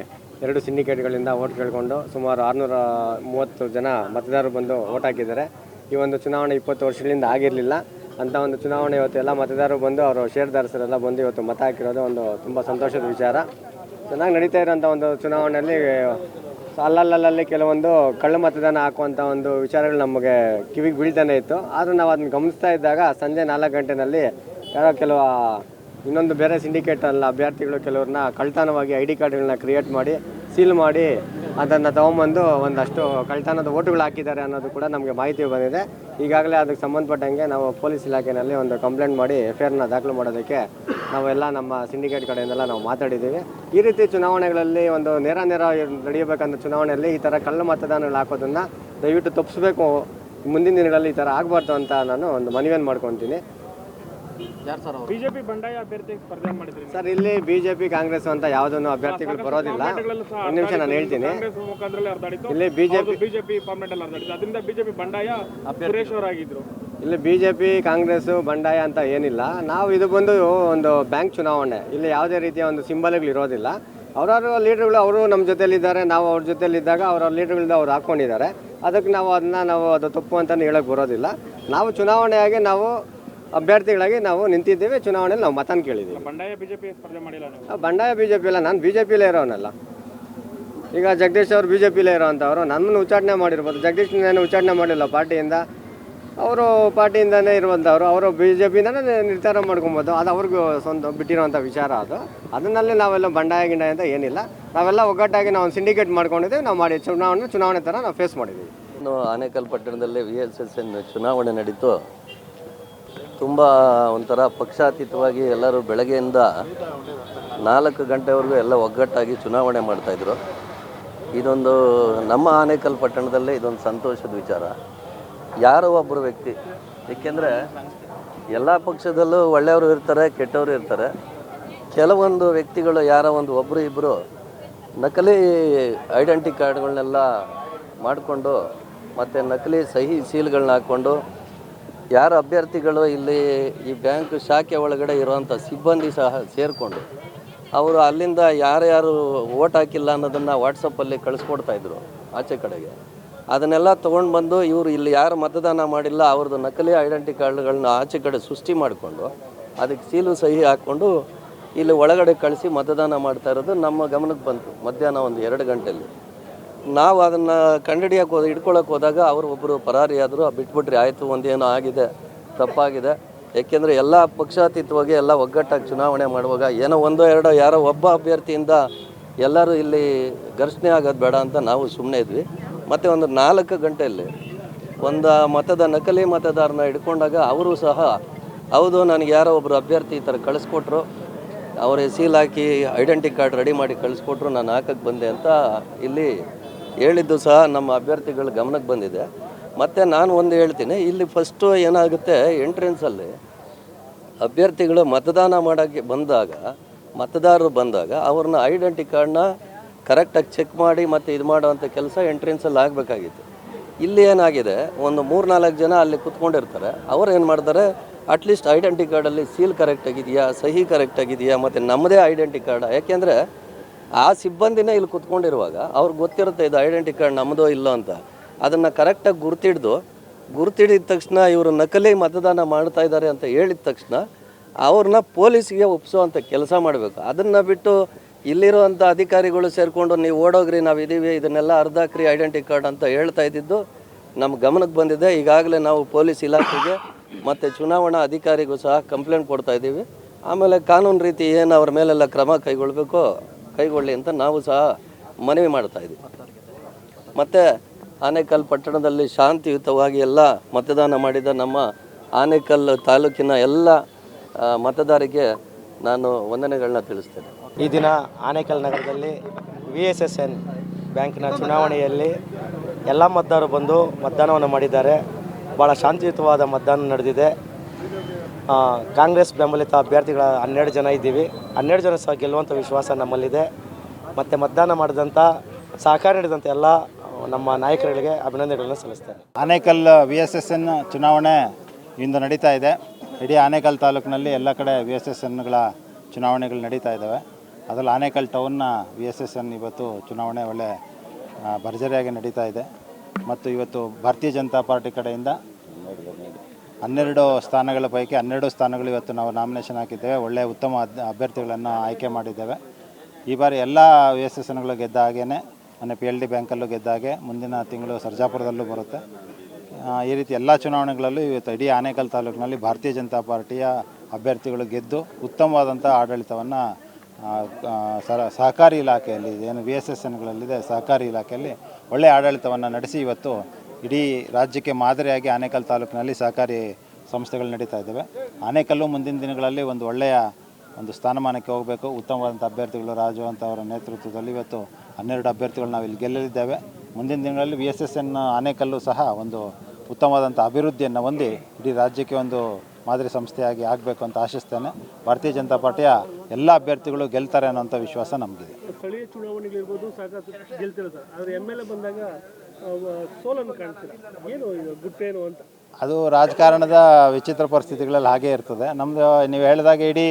2 ಸಿಂಡಿಕೇಟ್ಗಳಿಂದ ಓಟ್ ಕೇಳಿಕೊಂಡು ಸುಮಾರು 630 ಜನ ಮತದಾರರು ಬಂದು ಓಟ್ ಹಾಕಿದ್ದಾರೆ. ಈ ಒಂದು ಚುನಾವಣೆ 20 ವರ್ಷಗಳಿಂದ ಆಗಿರಲಿಲ್ಲ ಅಂಥ ಒಂದು ಚುನಾವಣೆ ಇವತ್ತು ಎಲ್ಲ ಮತದಾರರು ಬಂದು ಅವರು ಷೇರ್ದಾರಸರೆಲ್ಲ ಬಂದು ಇವತ್ತು ಮತ ಹಾಕಿರೋದು ಒಂದು ತುಂಬ ಸಂತೋಷದ ವಿಚಾರ. ಚೆನ್ನಾಗಿ ನಡೀತಾ ಇರೋಂಥ ಒಂದು ಚುನಾವಣೆಯಲ್ಲಿ ಅಲ್ಲಲ್ಲಿ ಕೆಲವೊಂದು ಕಳ್ಳ ಮತದಾನ ಹಾಕುವಂಥ ಒಂದು ವಿಚಾರಗಳು ನಮಗೆ ಕಿವಿಗೆ ಬೀಳ್ತಾನೆ ಇತ್ತು. ಆದರೂ ನಾವು ಅದನ್ನು ಗಮನಿಸ್ತಾ ಇದ್ದಾಗ ಸಂಜೆ 4 ಗಂಟೆನಲ್ಲಿ ಕೆಲವು ಇನ್ನೊಂದು ಬೇರೆ ಸಿಂಡಿಕೇಟ್ ಅಭ್ಯರ್ಥಿಗಳು ಕೆಲವ್ರನ್ನ ಕಳ್ತನವಾಗಿ ID ಕಾರ್ಡ್ಗಳನ್ನ ಕ್ರಿಯೇಟ್ ಮಾಡಿ ಸೀಲ್ ಮಾಡಿ ಅದನ್ನು ತೊಗೊಂಬಂದು ಒಂದಷ್ಟು ಕಳ್ತನದ ಓಟುಗಳು ಹಾಕಿದ್ದಾರೆ ಅನ್ನೋದು ಕೂಡ ನಮಗೆ ಮಾಹಿತಿ ಬಂದಿದೆ. ಈಗಾಗಲೇ ಅದಕ್ಕೆ ಸಂಬಂಧಪಟ್ಟಂಗೆ ನಾವು ಪೊಲೀಸ್ ಇಲಾಖೆಯಲ್ಲಿ ಒಂದು ಕಂಪ್ಲೇಂಟ್ ಮಾಡಿ FIRನ ದಾಖಲು ಮಾಡೋದಕ್ಕೆ ನಾವೆಲ್ಲ ನಮ್ಮ ಸಿಂಡಿಕೇಟ್ ಕಡೆಯಿಂದೆಲ್ಲ ನಾವು ಮಾತಾಡಿದ್ದೀವಿ. ಈ ರೀತಿ ಚುನಾವಣೆಗಳಲ್ಲಿ ಒಂದು ನೇರ ನಡೆಯಬೇಕಂತ ಚುನಾವಣೆಯಲ್ಲಿ ಈ ಥರ ಕಳ್ಳ ಮತದಾನಗಳು ಹಾಕೋದನ್ನು ದಯವಿಟ್ಟು ತಪ್ಪಿಸ್ಬೇಕು. ಮುಂದಿನ ದಿನಗಳಲ್ಲಿ ಈ ಥರ ಆಗಬಾರ್ದು ಅಂತ ನಾನು ಒಂದು ಮನವಿಯನ್ನು ಮಾಡ್ಕೊತೀನಿ.
ಬಿಜೆಪಿ ಬಂಡಾಯ ಅಭ್ಯರ್ಥಿ ಸ್ಪರ್ಧೆ ಮಾಡಿದ್ರಿ
ಸರ್, ಇಲ್ಲಿ BJP ಕಾಂಗ್ರೆಸ್ ಅಂತ ಯಾವುದನ್ನು ಅಭ್ಯರ್ಥಿಗಳು ಬರೋದಿಲ್ಲ. ಒಂದು ನಿಮಿಷ ನಾನು ಹೇಳ್ತೀನಿ. ಇಲ್ಲಿ
ಬಿಜೆಪಿ ಅದರಿಂದ ಬಿಜೆಪಿ ಬಂಡಾಯ ಸುರೇಶ್ ಅವರಾಗಿದ್ರು.
ಇಲ್ಲಿ BJP ಕಾಂಗ್ರೆಸ್ ಬಂಡಾಯ ಅಂತ ಏನಿಲ್ಲ. ನಾವು ಇದು ಬಂದು ಒಂದು ಬ್ಯಾಂಕ್ ಚುನಾವಣೆ. ಇಲ್ಲಿ ಯಾವುದೇ ರೀತಿಯ ಒಂದು ಸಿಂಬಲ್ಗಳು ಇರೋದಿಲ್ಲ. ಅವರವ್ರ ಲೀಡರ್ಗಳು ಅವರು ನಮ್ಮ ಜೊತೆಲಿದ್ದಾರೆ, ನಾವು ಅವ್ರ ಜೊತೆಲಿದ್ದಾಗ ಅವ್ರ ಲೀಡರ್ಗಳಿಂದ ಅವ್ರು ಹಾಕ್ಕೊಂಡಿದ್ದಾರೆ. ಅದಕ್ಕೆ ನಾವು ಅದು ತಪ್ಪು ಅಂತಲೇ ಹೇಳೋಕ್ಕೆ ಬರೋದಿಲ್ಲ. ನಾವು ಚುನಾವಣೆಯಾಗಿ ನಾವು ಅಭ್ಯರ್ಥಿಗಳಾಗಿ ನಾವು ನಿಂತಿದ್ದೇವೆ. ಚುನಾವಣೆಯಲ್ಲಿ ನಾವು ಮತನ ಕೇಳಿದ್ದೀವಿ.
ಬಂಡಾಯ ಬಿಜೆಪಿ ಸ್ಪರ್ಧೆ ಮಾಡಿಲ್ಲ.
ಬಂಡಾಯ BJP ಇಲ್ಲ, ನಾನು BJPಲೇ ಇರೋನಲ್ಲ. ಈಗ ಜಗದೀಶ್ ಅವರು BJPಲೇ ಇರೋವಂಥವ್ರು, ನನ್ನನ್ನು ಉಚ್ಚಾಟನೆ ಮಾಡಿರ್ಬೋದು. ಜಗದೀಶ್ ನಾನು ಉಚ್ಚಾಟನೆ ಮಾಡಿಲ್ಲ ಪಾರ್ಟಿಯಿಂದ, ಅವರು ಪಾರ್ಟಿಯಿಂದನೇ ಇರುವಂಥವ್ರು. ಅವರು BJPಯಿಂದನೇ ನಿರ್ಧಾರ ಮಾಡ್ಕೊಬೋದು. ಅದು ಅವ್ರಿಗೂ ಸ್ವಂತ ಬಿಟ್ಟಿರೋವಂಥ ವಿಚಾರ. ಅದನ್ನಲ್ಲಿ ನಾವೆಲ್ಲ ಬಂಡಾಯ ಅಂತ ಏನಿಲ್ಲ. ನಾವೆಲ್ಲ ಒಗ್ಗಟ್ಟಾಗಿ ನಾವು ಒಂದು ಸಿಂಡಿಕೇಟ್ ಮಾಡ್ಕೊಂಡಿದ್ದೇವೆ. ನಾವು ಮಾಡಿ ಚುನಾವಣೆ ಥರ ನಾವು ಫೇಸ್ ಮಾಡಿದ್ದೀವಿ.
ಆನೇಕಲ್ ಪಟ್ಟಣದಲ್ಲಿ VSSN ಚುನಾವಣೆ ನಡೀತು. ತುಂಬ ಒಂಥರ ಪಕ್ಷಾತೀತವಾಗಿ ಎಲ್ಲರೂ ಬೆಳಗ್ಗೆಯಿಂದ 4 ಗಂಟೆವರೆಗೂ ಎಲ್ಲ ಒಗ್ಗಟ್ಟಾಗಿ ಚುನಾವಣೆ ಮಾಡ್ತಾಯಿದ್ರು. ಇದೊಂದು ನಮ್ಮ ಆನೇಕಲ್ ಪಟ್ಟಣದಲ್ಲೇ ಇದೊಂದು ಸಂತೋಷದ ವಿಚಾರ. ಯಾರೋ ಒಬ್ಬರು ವ್ಯಕ್ತಿ, ಏಕೆಂದರೆ ಎಲ್ಲ ಪಕ್ಷದಲ್ಲೂ ಒಳ್ಳೆಯವರು ಇರ್ತಾರೆ, ಕೆಟ್ಟವರು ಇರ್ತಾರೆ. ಕೆಲವೊಂದು ವ್ಯಕ್ತಿಗಳು ಯಾರೋ ಒಬ್ಬರು ಇಬ್ಬರು ನಕಲಿ ಐಡೆಂಟಿ ಕಾರ್ಡ್ಗಳನ್ನೆಲ್ಲ ಮಾಡಿಕೊಂಡು ಮತ್ತು ನಕಲಿ ಸಹಿ ಸೀಲ್ಗಳನ್ನ ಹಾಕ್ಕೊಂಡು ಯಾರು ಅಭ್ಯರ್ಥಿಗಳು ಇಲ್ಲಿ ಈ ಬ್ಯಾಂಕ್ ಶಾಖೆ ಒಳಗಡೆ ಇರುವಂಥ ಸಿಬ್ಬಂದಿ ಸಹ ಸೇರಿಕೊಂಡು ಅವರು ಅಲ್ಲಿಂದ ಯಾರ್ಯಾರು ಓಟ್ ಹಾಕಿಲ್ಲ ಅನ್ನೋದನ್ನು ವಾಟ್ಸಪ್ಪಲ್ಲಿ ಕಳಿಸ್ಕೊಡ್ತಾಯಿದ್ರು ಆಚೆ ಕಡೆಗೆ. ಅದನ್ನೆಲ್ಲ ತೊಗೊಂಡು ಬಂದು ಇವರು ಇಲ್ಲಿ ಯಾರು ಮತದಾನ ಮಾಡಿಲ್ಲ ಅವ್ರದ್ದು ನಕಲಿ ಐಡೆಂಟಿ ಕಾರ್ಡ್ಗಳನ್ನ ಆಚೆ ಕಡೆ ಸೃಷ್ಟಿ ಮಾಡಿಕೊಂಡು ಅದಕ್ಕೆ ಸೀಲು ಸಹಿ ಹಾಕ್ಕೊಂಡು ಇಲ್ಲಿ ಒಳಗಡೆ ಕಳಿಸಿ ಮತದಾನ ಮಾಡ್ತಾ ಇರೋದು ನಮ್ಮ ಗಮನಕ್ಕೆ ಬಂತು ಮಧ್ಯಾಹ್ನ 2 ಗಂಟೆಯಲ್ಲಿ. ನಾವು ಅದನ್ನು ಹಿಡ್ಕೊಳಕ್ಕೆ ಹೋದಾಗ ಅವರು ಒಬ್ಬರು ಪರಾರಿಯಾದರು. ಬಿಟ್ಬಿಟ್ರಿ ಆಯಿತು, ಒಂದೇನೋ ಆಗಿದೆ, ತಪ್ಪಾಗಿದೆ. ಏಕೆಂದರೆ ಎಲ್ಲ ಪಕ್ಷಾತೀತವಾಗಿ ಎಲ್ಲ ಒಗ್ಗಟ್ಟಾಗಿ ಚುನಾವಣೆ ಮಾಡುವಾಗ ಏನೋ ಯಾರೋ ಒಬ್ಬ ಅಭ್ಯರ್ಥಿಯಿಂದ ಎಲ್ಲರೂ ಇಲ್ಲಿ ಘರ್ಷಣೆ ಆಗೋದು ಬೇಡ ಅಂತ ನಾವು ಸುಮ್ಮನೆ ಇದ್ವಿ. ಮತ್ತು 4 ಗಂಟೆಯಲ್ಲಿ ನಕಲಿ ಮತದಾರನ ಹಿಡ್ಕೊಂಡಾಗ ಅವರು ಸಹ ಹೌದು ನನಗೆ ಯಾರೋ ಒಬ್ಬರು ಅಭ್ಯರ್ಥಿ ಈ ಥರ ಕಳಿಸ್ಕೊಟ್ರು, ಅವರೇ ಸೀಲ್ ಹಾಕಿ ಐಡೆಂಟಿ ಕಾರ್ಡ್ ರೆಡಿ ಮಾಡಿ ಕಳಿಸ್ಕೊಟ್ರು, ನಾನು ಹಾಕಕ್ಕೆ ಬಂದೆ ಅಂತ ಇಲ್ಲಿ ಹೇಳಿದ್ದು ಸಹ ನಮ್ಮ ಅಭ್ಯರ್ಥಿಗಳ ಗಮನಕ್ಕೆ ಬಂದಿದೆ. ಮತ್ತು ನಾನು ಒಂದು ಹೇಳ್ತೀನಿ, ಇಲ್ಲಿ ಫಸ್ಟು ಏನಾಗುತ್ತೆ, ಎಂಟ್ರೆನ್ಸಲ್ಲಿ ಅಭ್ಯರ್ಥಿಗಳು ಮತದಾನ ಮಾಡೋಕ್ಕೆ ಬಂದಾಗ, ಮತದಾರರು ಬಂದಾಗ ಅವ್ರನ್ನ ಐಡೆಂಟಿ ಕಾರ್ಡ್ನ ಕರೆಕ್ಟಾಗಿ ಚೆಕ್ ಮಾಡಿ ಮತ್ತು ಇದು ಮಾಡೋವಂಥ ಕೆಲಸ ಎಂಟ್ರೆನ್ಸಲ್ಲಿ ಆಗಬೇಕಾಗಿತ್ತು. ಇಲ್ಲಿ ಏನಾಗಿದೆ, ಒಂದು 3-4 ಜನ ಅಲ್ಲಿ ಕುತ್ಕೊಂಡಿರ್ತಾರೆ, ಅವ್ರು ಏನು ಮಾಡ್ತಾರೆ, ಅಟ್ಲೀಸ್ಟ್ ಐಡೆಂಟಿ ಕಾರ್ಡಲ್ಲಿ ಸೀಲ್ ಕರೆಕ್ಟಾಗಿದೆಯಾ, ಸಹಿ ಕರೆಕ್ಟಾಗಿದೆಯಾ, ಮತ್ತು ನಮ್ಮದೇ ಐಡೆಂಟಿ ಕಾರ್ಡ್, ಯಾಕೆಂದರೆ ಆ ಸಿಬ್ಬಂದಿನೇ ಇಲ್ಲಿ ಕುತ್ಕೊಂಡಿರುವಾಗ ಅವ್ರಿಗೆ ಗೊತ್ತಿರುತ್ತೆ ಇದು ಐಡೆಂಟಿ ಕಾರ್ಡ್ ನಮ್ಮದೋ ಇಲ್ಲೋ ಅಂತ. ಅದನ್ನು ಕರೆಕ್ಟಾಗಿ ಗುರ್ತಿಡಿದ ತಕ್ಷಣ ಇವರು ನಕಲಿ ಮತದಾನ ಮಾಡ್ತಾ ಇದ್ದಾರೆ ಅಂತ ಹೇಳಿದ ತಕ್ಷಣ ಅವ್ರನ್ನ ಪೊಲೀಸಿಗೆ ಒಪ್ಪಿಸೋವಂಥ ಕೆಲಸ ಮಾಡಬೇಕು. ಅದನ್ನು ಬಿಟ್ಟು ಇಲ್ಲಿರುವಂಥ ಅಧಿಕಾರಿಗಳು ಸೇರಿಕೊಂಡು ನೀವು ಓಡೋಗ್ರಿ, ನಾವು ಇದ್ದೀವಿ, ಇದನ್ನೆಲ್ಲ ಅರ್ಧಾಕ್ರಿ ಐಡೆಂಟಿ ಕಾರ್ಡ್ ಅಂತ ಹೇಳ್ತಾ ಇದ್ದಿದ್ದು ನಮ್ಮ ಗಮನಕ್ಕೆ ಬಂದಿದೆ. ಈಗಾಗಲೇ ನಾವು ಪೊಲೀಸ್ ಇಲಾಖೆಗೆ ಮತ್ತು ಚುನಾವಣಾ ಅಧಿಕಾರಿಗೂ ಸಹ ಕಂಪ್ಲೇಂಟ್ ಕೊಡ್ತಾ ಇದ್ದೀವಿ. ಆಮೇಲೆ ಕಾನೂನು ರೀತಿ ಏನು ಅವ್ರ ಮೇಲೆಲ್ಲ ಕ್ರಮ ಕೈಗೊಳ್ಳಬೇಕೋ ಕೈಗೊಳ್ಳಿ ಅಂತ ನಾವು ಸಹ ಮನವಿ ಮಾಡ್ತಾ ಇದ್ದೀವಿ. ಮತ್ತು ಆನೇಕಲ್ ಪಟ್ಟಣದಲ್ಲಿ ಶಾಂತಿಯುತವಾಗಿ ಎಲ್ಲ ಮತದಾನ ಮಾಡಿದ ನಮ್ಮ ಆನೇಕಲ್ ತಾಲೂಕಿನ ಎಲ್ಲ ಮತದಾರರಿಗೆ ನಾನು ವಂದನೆಗಳನ್ನ ತಿಳಿಸ್ತೇನೆ.
ಈ ದಿನ ಆನೇಕಲ್ ನಗರದಲ್ಲಿ VSSN ಬ್ಯಾಂಕ್ನ ಚುನಾವಣೆಯಲ್ಲಿ ಎಲ್ಲ ಮತದಾರರು ಬಂದು ಮತದಾನವನ್ನು ಮಾಡಿದ್ದಾರೆ. ಭಾಳ ಶಾಂತಿಯುತವಾದ ಮತದಾನ ನಡೆದಿದೆ. ಕಾಂಗ್ರೆಸ್ ಬೆಂಬಲಿತ ಅಭ್ಯರ್ಥಿಗಳ 12 ಜನ ಇದ್ದೀವಿ. 12 ಜನ ಸಹ ಗೆಲ್ಲುವಂಥ ವಿಶ್ವಾಸ ನಮ್ಮಲ್ಲಿದೆ. ಮತ್ತು ಮತದಾನ ಮಾಡಿದಂಥ ಸಹಕಾರ ನೀಡಿದಂಥ ಎಲ್ಲ ನಮ್ಮ ನಾಯಕರುಗಳಿಗೆ ಅಭಿನಂದನೆಗಳನ್ನು ಸಲ್ಲಿಸ್ತೇನೆ.
ಆನೇಕಲ್ VSSN ಚುನಾವಣೆ ಇಂದು ನಡೀತಾ ಇದೆ. ಇಡೀ ಆನೇಕಲ್ ತಾಲೂಕಿನಲ್ಲಿ ಎಲ್ಲ ಕಡೆ VSSNಗಳ ಚುನಾವಣೆಗಳು ನಡೀತಾ ಇದ್ದಾವೆ. ಅದರಲ್ಲಿ ಆನೇಕಲ್ ಟೌನ್ನ VSSN ಇವತ್ತು ಚುನಾವಣೆ ಒಳ್ಳೆ ಭರ್ಜರಿಯಾಗಿ ನಡೀತಾ ಇದೆ. ಮತ್ತು ಇವತ್ತು ಭಾರತೀಯ ಜನತಾ ಪಾರ್ಟಿ ಕಡೆಯಿಂದ 12 ಸ್ಥಾನಗಳ ಪೈಕಿ 12 ಸ್ಥಾನಗಳು ಇವತ್ತು ನಾವು ನಾಮಿನೇಷನ್ ಹಾಕಿದ್ದೇವೆ. ಒಳ್ಳೆಯ ಉತ್ತಮ ಅಭ್ಯರ್ಥಿಗಳನ್ನು ಆಯ್ಕೆ ಮಾಡಿದ್ದೇವೆ. ಈ ಬಾರಿ ಎಲ್ಲ VSSNಗಳು ಗೆದ್ದ ಹಾಗೇ ಮೊನ್ನೆ PLD ಬ್ಯಾಂಕಲ್ಲೂ ಗೆದ್ದ ಹಾಗೆ ಮುಂದಿನ ತಿಂಗಳು ಸರ್ಜಾಪುರದಲ್ಲೂ ಬರುತ್ತೆ. ಈ ರೀತಿ ಎಲ್ಲ ಚುನಾವಣೆಗಳಲ್ಲೂ ಇವತ್ತು ಇಡೀ ಆನೇಕಲ್ ತಾಲೂಕಿನಲ್ಲಿ ಭಾರತೀಯ ಜನತಾ ಪಾರ್ಟಿಯ ಅಭ್ಯರ್ಥಿಗಳು ಗೆದ್ದು ಉತ್ತಮವಾದಂಥ ಆಡಳಿತವನ್ನು ಸಹಕಾರಿ ಇಲಾಖೆಯಲ್ಲಿ ಏನು VSSNಗಳಲ್ಲಿದೆ ಸಹಕಾರಿ ಇಲಾಖೆಯಲ್ಲಿ ಒಳ್ಳೆಯ ಆಡಳಿತವನ್ನು ನಡೆಸಿ ಇವತ್ತು ಇಡೀ ರಾಜ್ಯಕ್ಕೆ ಮಾದರಿಯಾಗಿ ಆನೇಕಲ್ ತಾಲೂಕಿನಲ್ಲಿ ಸಹಕಾರಿ ಸಂಸ್ಥೆಗಳು ನಡೀತಾ ಇದ್ದಾವೆ. ಆನೇಕಲ್ಲು ಮುಂದಿನ ದಿನಗಳಲ್ಲಿ ಒಂದು ಒಳ್ಳೆಯ ಸ್ಥಾನಮಾನಕ್ಕೆ ಹೋಗಬೇಕು. ಉತ್ತಮವಾದಂಥ ಅಭ್ಯರ್ಥಿಗಳು ರಾಜು ಅಂತ ಅವರ ನೇತೃತ್ವದಲ್ಲಿ ಇವತ್ತು 12 ಅಭ್ಯರ್ಥಿಗಳು ನಾವು ಇಲ್ಲಿ ಗೆಲ್ಲಲಿದ್ದೇವೆ. ಮುಂದಿನ ದಿನಗಳಲ್ಲಿ VSSN ಆನೇಕಲ್ಲು ಸಹ ಒಂದು ಉತ್ತಮವಾದಂಥ ಅಭಿವೃದ್ಧಿಯನ್ನು ಹೊಂದಿ ಇಡೀ ರಾಜ್ಯಕ್ಕೆ ಒಂದು ಮಾದರಿ ಸಂಸ್ಥೆಯಾಗಿ ಆಗಬೇಕು ಅಂತ ಆಶಿಸ್ತೇನೆ. ಭಾರತೀಯ ಜನತಾ ಪಾರ್ಟಿಯ ಎಲ್ಲ ಅಭ್ಯರ್ಥಿಗಳು ಗೆಲ್ತಾರೆ ಅನ್ನೋಂಥ ವಿಶ್ವಾಸ ನಮಗಿದೆ.
ಸ್ಥಳೀಯ ಚುನಾವಣೆಗಳಿರ್ಬೋದು ಸಾಕಷ್ಟು ಗೆಲ್ತಿರೋ ಸರ್, ಆದರೆ MLA ಬಂದಾಗ ಸೋಲನ್ನು ಕಾಣ್ತೀರ, ಏನು ಗುಟ್ಟೇನು ಅಂತ?
ಅದು ರಾಜಕಾರಣದ ವಿಚಿತ್ರ ಪರಿಸ್ಥಿತಿಗಳಲ್ಲಿ ಹಾಗೇ ಇರ್ತದೆ. ನಮ್ಮದು ನೀವು ಹೇಳಿದಾಗ ಇಡೀ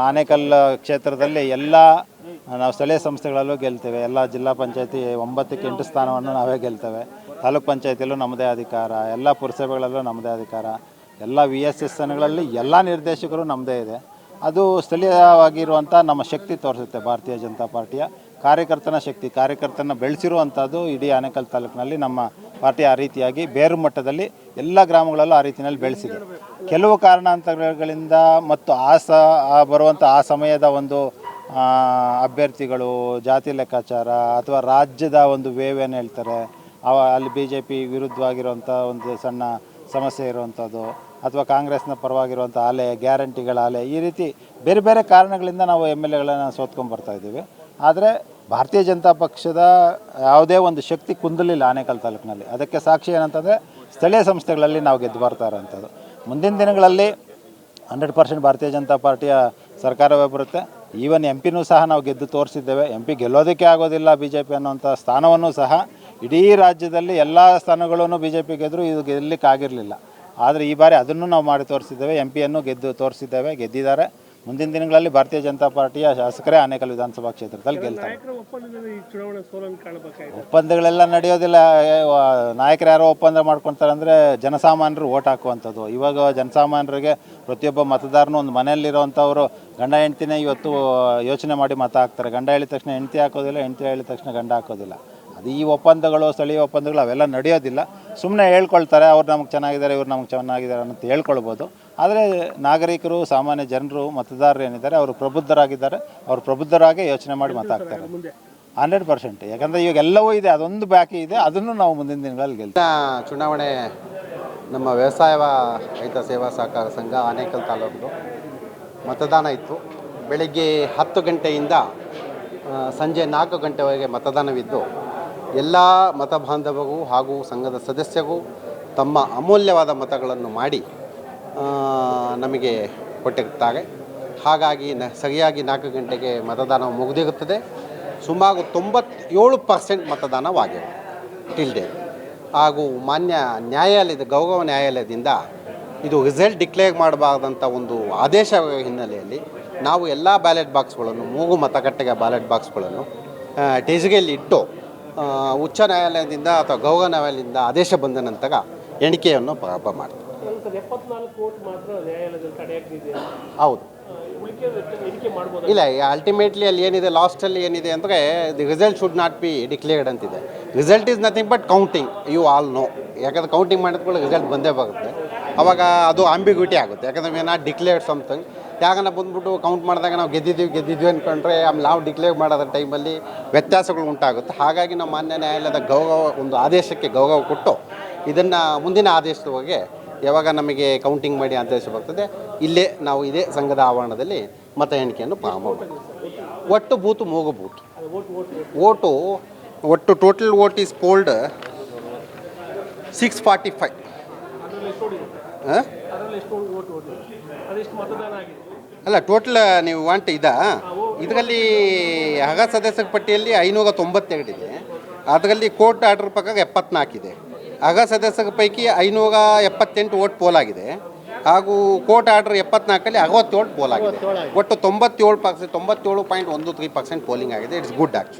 ಆನೇಕಲ್ ಕ್ಷೇತ್ರದಲ್ಲಿ ಎಲ್ಲ ನಾವು ಸ್ಥಳೀಯ ಸಂಸ್ಥೆಗಳಲ್ಲೂ ಗೆಲ್ತೇವೆ. ಎಲ್ಲ ಜಿಲ್ಲಾ ಪಂಚಾಯತಿ 9ಕ್ಕೆ 8 ಸ್ಥಾನವನ್ನು ನಾವೇ ಗೆಲ್ತೇವೆ. ತಾಲೂಕು ಪಂಚಾಯತಿಯಲ್ಲೂ ನಮ್ಮದೇ ಅಧಿಕಾರ, ಎಲ್ಲ ಪುರಸಭೆಗಳಲ್ಲೂ ನಮ್ಮದೇ ಅಧಿಕಾರ, ಎಲ್ಲ VSSNಗಳಲ್ಲಿ ಎಲ್ಲ ನಿರ್ದೇಶಕರು ನಮ್ಮದೇ ಇದೆ. ಅದು ಸ್ಥಳೀಯವಾಗಿರುವಂಥ ನಮ್ಮ ಶಕ್ತಿ ತೋರಿಸುತ್ತೆ. ಭಾರತೀಯ ಜನತಾ ಪಾರ್ಟಿಯ ಕಾರ್ಯಕರ್ತನ ಶಕ್ತಿ, ಕಾರ್ಯಕರ್ತನ ಬೆಳೆಸಿರುವಂಥದ್ದು ಇಡೀ ಆನೇಕಲ್ ತಾಲೂಕಿನಲ್ಲಿ ನಮ್ಮ ಪಾರ್ಟಿ ಆ ರೀತಿಯಾಗಿ ಬೇರು ಮಟ್ಟದಲ್ಲಿ ಎಲ್ಲ ಗ್ರಾಮಗಳಲ್ಲೂ ಆ ರೀತಿಯಲ್ಲಿ ಬೆಳೆಸಿದೆ. ಕೆಲವು ಕಾರಣಾಂತರಗಳಿಂದ ಮತ್ತು ಬರುವಂಥ ಆ ಸಮಯದ ಒಂದು ಅಭ್ಯರ್ಥಿಗಳು ಜಾತಿ ಲೆಕ್ಕಾಚಾರ ಅಥವಾ ರಾಜ್ಯದ ಒಂದು ವೇವ್ ಏನು ಹೇಳ್ತಾರೆ, ಅಲ್ಲಿ BJP ವಿರುದ್ಧವಾಗಿರುವಂಥ ಒಂದು ಸಣ್ಣ ಸಮಸ್ಯೆ ಇರುವಂಥದ್ದು, ಅಥವಾ ಕಾಂಗ್ರೆಸ್ನ ಪರವಾಗಿರುವಂಥ ಅಲೆ, ಗ್ಯಾರಂಟಿಗಳ ಅಲೆ, ಈ ರೀತಿ ಬೇರೆ ಬೇರೆ ಕಾರಣಗಳಿಂದ ನಾವು MLAಗಳನ್ನು ಸೋತ್ಕೊಂಡ್ಬರ್ತಾ ಇದ್ದೀವಿ. ಆದರೆ ಭಾರತೀಯ ಜನತಾ ಪಕ್ಷದ ಯಾವುದೇ ಒಂದು ಶಕ್ತಿ ಕುಂದಲಿಲ್ಲ ಆನೇಕಲ್ ತಾಲೂಕಿನಲ್ಲಿ. ಅದಕ್ಕೆ ಸಾಕ್ಷಿ ಏನಂತಂದರೆ ಸ್ಥಳೀಯ ಸಂಸ್ಥೆಗಳಲ್ಲಿ ನಾವು ಗೆದ್ದು ಬರ್ತಾ ಇರೋಂಥದ್ದು. ಮುಂದಿನ ದಿನಗಳಲ್ಲಿ 100% ಭಾರತೀಯ ಜನತಾ ಪಾರ್ಟಿಯ ಸರ್ಕಾರವೇ ಬರುತ್ತೆ. ಈವನ್ MP ಸಹ ನಾವು ಗೆದ್ದು ತೋರಿಸಿದ್ದೇವೆ. MP ಗೆಲ್ಲೋದಕ್ಕೆ ಆಗೋದಿಲ್ಲ BJP ಅನ್ನೋಂಥ ಸ್ಥಾನವನ್ನು ಸಹ ಇಡೀ ರಾಜ್ಯದಲ್ಲಿ ಎಲ್ಲ ಸ್ಥಾನಗಳನ್ನು BJP ಗೆದ್ದರು, ಇದು ಗೆಲ್ಲಲಿಕ್ಕಾಗಿರಲಿಲ್ಲ. ಆದರೆ ಈ ಬಾರಿ ಅದನ್ನು ನಾವು ಮಾಡಿ ತೋರಿಸಿದ್ದೇವೆ. MP ಗೆದ್ದು ತೋರಿಸಿದ್ದೇವೆ, ಗೆದ್ದಿದ್ದಾರೆ. ಮುಂದಿನ ದಿನಗಳಲ್ಲಿ ಭಾರತೀಯ ಜನತಾ ಪಾರ್ಟಿಯ ಶಾಸಕರೇ ಆನೇಕಲ್ ವಿಧಾನಸಭಾ ಕ್ಷೇತ್ರದಲ್ಲಿ ಗೆಲ್ತಾರೆ. ಒಪ್ಪಂದಗಳೆಲ್ಲ ನಡೆಯೋದಿಲ್ಲ. ನಾಯಕರು ಯಾರೋ ಒಪ್ಪಂದ ಮಾಡ್ಕೊಳ್ತಾರೆ ಅಂದರೆ ಜನಸಾಮಾನ್ಯರು ಓಟ್ ಹಾಕುವಂಥದ್ದು. ಇವಾಗ ಜನಸಾಮಾನ್ಯರಿಗೆ ಪ್ರತಿಯೊಬ್ಬ ಮತದಾರನು ಒಂದು ಮನೆಯಲ್ಲಿರೋವಂಥವರು ಗಂಡ ಹೆಂಡ್ತಿನೇ ಇವತ್ತು ಯೋಚನೆ ಮಾಡಿ ಮತ ಹಾಕ್ತಾರೆ. ಗಂಡ ಹೇಳಿದ ತಕ್ಷಣ ಹೆಂಡ್ತಿ ಹಾಕೋದಿಲ್ಲ, ಹೆಂಡ್ತಿ ಹೇಳಿದ ತಕ್ಷಣ ಗಂಡ ಹಾಕೋದಿಲ್ಲ. ಅದು ಈ ಒಪ್ಪಂದಗಳು, ಸ್ಥಳೀಯ ಒಪ್ಪಂದಗಳು ಅವೆಲ್ಲ ನಡೆಯೋದಿಲ್ಲ. ಸುಮ್ಮನೆ ಹೇಳ್ಕೊಳ್ತಾರೆ, ಅವ್ರು ನಮಗೆ ಚೆನ್ನಾಗಿದ್ದಾರೆ, ಇವ್ರು ನಮಗೆ ಚೆನ್ನಾಗಿದ್ದಾರೆ ಅಂತ ಹೇಳ್ಕೊಳ್ಬೋದು. ಆದರೆ ನಾಗರಿಕರು, ಸಾಮಾನ್ಯ ಜನರು, ಮತದಾರರು ಏನಿದ್ದಾರೆ ಅವರು ಪ್ರಬುದ್ಧರಾಗಿದ್ದಾರೆ. ಅವರು ಪ್ರಬುದ್ಧರಾಗಿ ಯೋಚನೆ ಮಾಡಿ ಮತ ಹಾಕ್ತಾರೆ 100%. ಯಾಕಂದರೆ ಇವಾಗ ಎಲ್ಲವೂ ಇದೆ, ಅದೊಂದು ಬಾಕಿ ಇದೆ, ಅದನ್ನು ನಾವು ಮುಂದಿನ ದಿನಗಳಲ್ಲಿ ಗೆಲ್ತೀವಿ.
ಚುನಾವಣೆ
ನಮ್ಮ ವ್ಯವಸಾಯ ರೈತ ಸೇವಾ ಸಹಕಾರ ಸಂಘ ಆನೇಕಲ್ ತಾಲೂಕು ಮತದಾನ ಇತ್ತು. ಬೆಳಗ್ಗೆ 10 ಗಂಟೆಯಿಂದ ಸಂಜೆ 4 ಗಂಟೆವರೆಗೆ ಮತದಾನವಿದ್ದು ಎಲ್ಲ ಮತ ಬಾಂಧವರಿಗೂ ಹಾಗೂ ಸಂಘದ ಸದಸ್ಯರಿಗೂ ತಮ್ಮ ಅಮೂಲ್ಯವಾದ ಮತಗಳನ್ನು ಮಾಡಿ ನಮಗೆ ಕೊಟ್ಟಿರುತ್ತಾರೆ. ಹಾಗಾಗಿ ಸರಿಯಾಗಿ 4 ಗಂಟೆಗೆ ಮತದಾನ ಮುಗಿದಿರುತ್ತದೆ. ಸುಮಾರು 97% ಮತದಾನವಾಗಿದೆ ಟಿಲ್ ಡೇ. ಹಾಗೂ ಮಾನ್ಯ ನ್ಯಾಯಾಲಯದ ಗೌರವ ನ್ಯಾಯಾಲಯದಿಂದ ಇದು ರಿಸಲ್ಟ್ ಡಿಕ್ಲೇರ್ ಮಾಡಬಾರ್ದಂಥ ಒಂದು ಆದೇಶ ಹಿನ್ನೆಲೆಯಲ್ಲಿ ನಾವು ಎಲ್ಲ ಬ್ಯಾಲೆಟ್ ಬಾಕ್ಸ್ಗಳನ್ನು 3 ಮತಗಟ್ಟೆಗೆ ಬ್ಯಾಲೆಟ್ ಬಾಕ್ಸ್ಗಳನ್ನು ಟೆಜಿಗೆಯಲ್ಲಿ ಇಟ್ಟು ಉಚ್ಚ ನ್ಯಾಯಾಲಯದಿಂದ ಅಥವಾ ಗೌರವ ನ್ಯಾಯಾಲಯದಿಂದ ಆದೇಶ ಬಂದ ನಂತರ ಎಣಿಕೆಯನ್ನು ಪ್ರಾರಂಭ ಮಾಡ್ತೀವಿ.
74 ವೋಟ್ ಮಾತ್ರ ನ್ಯಾಯಾಲಯದಲ್ಲಿ ತಡೆಯಾಗಿದೆ.
ಹೌದು,
ಎಣಿಕೆ ಮಾಡ್ಬೋದು.
ಇಲ್ಲ, ಅಲ್ಟಿಮೇಟ್ಲಿ ಅಲ್ಲಿ ಏನಿದೆ, ಲಾಸ್ಟಲ್ಲಿ ಏನಿದೆ ಅಂದರೆ the result should not be declared ಅಂತಿದೆ. Result is nothing but counting, you all know. ಯಾಕಂದರೆ ಕೌಂಟಿಂಗ್ ಮಾಡಿದ್ಕೊಳ್ಳಿ ರಿಸಲ್ಟ್ ಬಂದೇ ಬರುತ್ತೆ. ಅವಾಗ ಅದು ಆಂಬಿಗ್ಯೂಟಿ ಆಗುತ್ತೆ. ಯಾಕಂದರೆ ವಿ ನಾಟ್ ಡಿಕ್ಲೇರ್ಡ್ ಸಮಥಿಂಗ್. ಯಾಕಂದ್ರೆ ಬಂದ್ಬಿಟ್ಟು ಕೌಂಟ್ ಮಾಡಿದಾಗ ನಾವು ಗೆದ್ದಿದ್ದೀವಿ ಅಂದ್ಕೊಂಡ್ರೆ ಆಮೇಲೆ ನಾವು ಡಿಕ್ಲೇರ್ ಮಾಡೋದ್ರ ಟೈಮಲ್ಲಿ ವ್ಯತ್ಯಾಸಗಳು ಉಂಟಾಗುತ್ತೆ. ಹಾಗಾಗಿ ನಾವು ಮಾನ್ಯ ನ್ಯಾಯಾಲಯದ ಗೌರವ ಒಂದು ಆದೇಶಕ್ಕೆ ಗೌರವ ಕೊಟ್ಟು ಇದನ್ನು ಮುಂದಿನ ಆದೇಶದವರೆಗೆ ಯಾವಾಗ ನಮಗೆ ಕೌಂಟಿಂಗ್ ಮಾಡಿ ಆದೇಶ ಬರ್ತದೆ, ಇಲ್ಲೇ ನಾವು ಇದೇ ಸಂಘದ ಆವರಣದಲ್ಲಿ ಮತ ಎಣಿಕೆಯನ್ನು ಪ್ರಾರಂಭ ಮಾಡ್ತೀವಿ. ಒಟ್ಟು ಬೂತು 3 ಬೂತು. ಒಟ್ಟು ಟೋಟಲ್ ವೋಟ್ ಈಸ್ ಪೋಲ್ಡ್ 645. ಅಲ್ಲ, ಟೋಟಲ್ ನೀವು ವಾಂಟ್ ಇದರಲ್ಲಿ ಹಗ ಸದಸ್ಯರ ಪಟ್ಟಿಯಲ್ಲಿ 592 ಇದೆ. ಅದರಲ್ಲಿ ಕೋರ್ಟ್ ಆರ್ಡರ್ ಪ್ರಕಾರ 74 ಇದೆ. ಹಗ ಸದಸ್ಯರ ಪೈಕಿ 578 ವೋಟ್ ಪೋಲ್ ಆಗಿದೆ. ಹಾಗೂ ಕೋರ್ಟ್ ಆರ್ಡರ್ 74ಅಲ್ಲಿ 67 ಪೋಲ್ ಆಗಿದೆ. ಒಟ್ಟು 97.13% ಪೋಲಿಂಗ್ ಆಗಿದೆ. It's good actually.